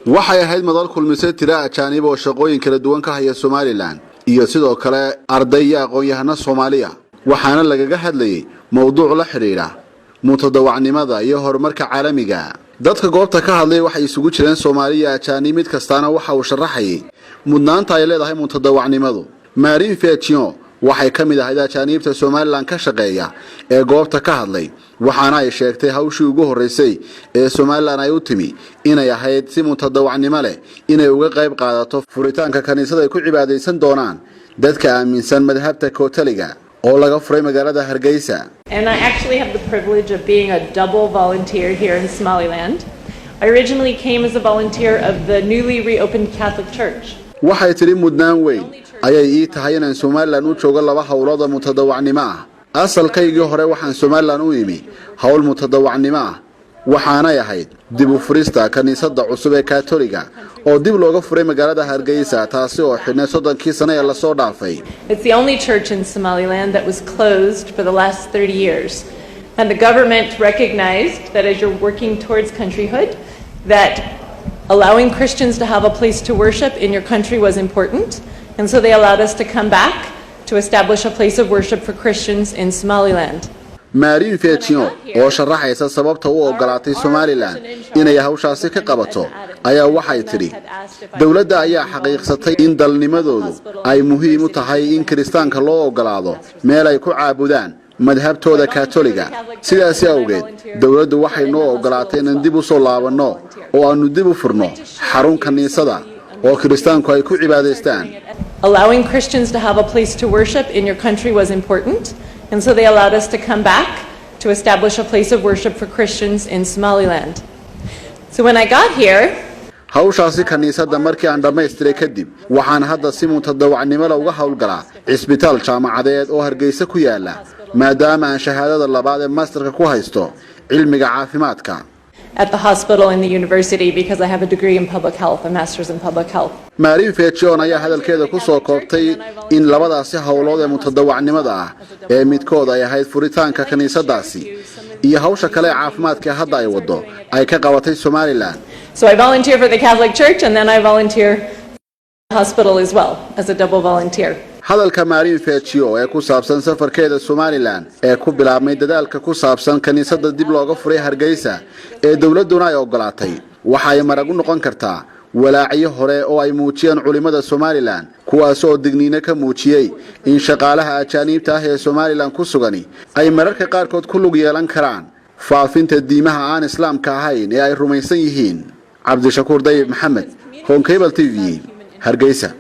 waxay ahayd madal kulmisay tira ajaanib oo shaqooyin kala duwan ka haya Somaliland iyo sidoo kale arday aqoon-yahano Soomaaliya waxaana lagaga hadlayay mowduuc la xiriira mutadawacnimada iyo horumarka caalamiga dadka goobta ka hadlay waxay isugu jireen Soomaaliya ajaanib mid kastaana waxa uu sharaxay mudnaanta ay leedahay mutadawacnimadu Marin Fetchion waxay kamid ahayd ajaanibta Somaliland ka shaqeeya ee goobta ka hadlay waxaana ay sheegtay hawshii ugu horeysay ee Somaliland ay u timi inay ahayd si mutadawacnimo leh inay uga qayb qaadato furitaanka kaniisada ay ku cibaadeysan doonaan dadka aaminsan madhabta Catholiga oo laga furay magaalada Hargeysa. And I actually have the privilege of being a double volunteer here in Somaliland. I originally came as a volunteer of the newly reopened Catholic Church. waxay tiri mudnaan weyn ayay ii tahay inaan Somaliland u joogo laba hawlood mutadawacnimo ah asalkaygii hore waxaan Somaliland u imi hawl mutadawacnimo ah waxaana ahayd dib u furista kaniisada cusub ee Catholiga oo dib looga furay magaalada Hargeysa taasi oo xidhnay 30 sano ee la soo dhaafay. It's the only church in Somaliland that was closed for the last 30 years and the government recognized that as you're working towards countryhood that allowing Christians to have a place to worship in your country was important, and so they allowed us to come back to establish a place of worship for Christians in Somaliland. Marin Fetchion oo sharaxaysa sababta uu ogolaatay Somaliland inay hawshaasi ka qabato ayaa waxay tiri dawladda ayaa xaqiiqsatay in dalnimadoodu ay muhiim u tahay in Kiristaanka loo ogolaado meel ay ku caabudaan madhabtooda Catholiga sidaas awgeed dawladdu waxay noo ogolaatay in dib u soo laabano oo aanu dib u furno xarun kaniisada oo Kiristaanku ay ku cibaadeystaan. Allowing Christians to have a place to worship in your country was important, and so they allowed us to come back to establish a place of worship for Christians in Somaliland. So when I got here, hawshaasi kaniisada markii aan dhameystiray kadib waxaan hadda si mutadawacnimo uga hawlgalaa isbitaal jaamacadeed oo Hargeysa ku yaala maadaama aan shahaadada labaad ee masterka ku haysto cilmiga caafimaadka at the hospital in the university because I have a degree in public health, a master's in public health. Marin Fetchion ayaa hadalkeeda ku soo koobtay in labadaasi hawlood ee mutadawacnimada ah ee midkood ay ahayd furitaanka kaniisadaasi iyo hawsha kale ee caafimaadka hadda ay wado ay ka qabatay Somaliland. So I volunteer for the Catholic Church and then I volunteer for the hospital as well as a double volunteer. hadalka Marin Fetchion ee ku saabsan safarkeeda Somaliland ee ku bilaabmay dadaalka ku saabsan kaniisada dib looga furay Hargeysa ee dawladuna ay ogolaatay waxa ay marag u noqon kartaa walaaciyo hore oo ay muujiyeen culimada Somaliland kuwaas oo digniino ka muujiyay in shaqaalaha ajaanibta ah ee Somaliland ku sugani ay mararka qaarkood ku lug yeelan karaan faafinta diimaha aan islaamka ahayn ee ay rumaysan yihiin. Cabdishakuur Dayib Maxamed, Home Cable TV, Hargeysa.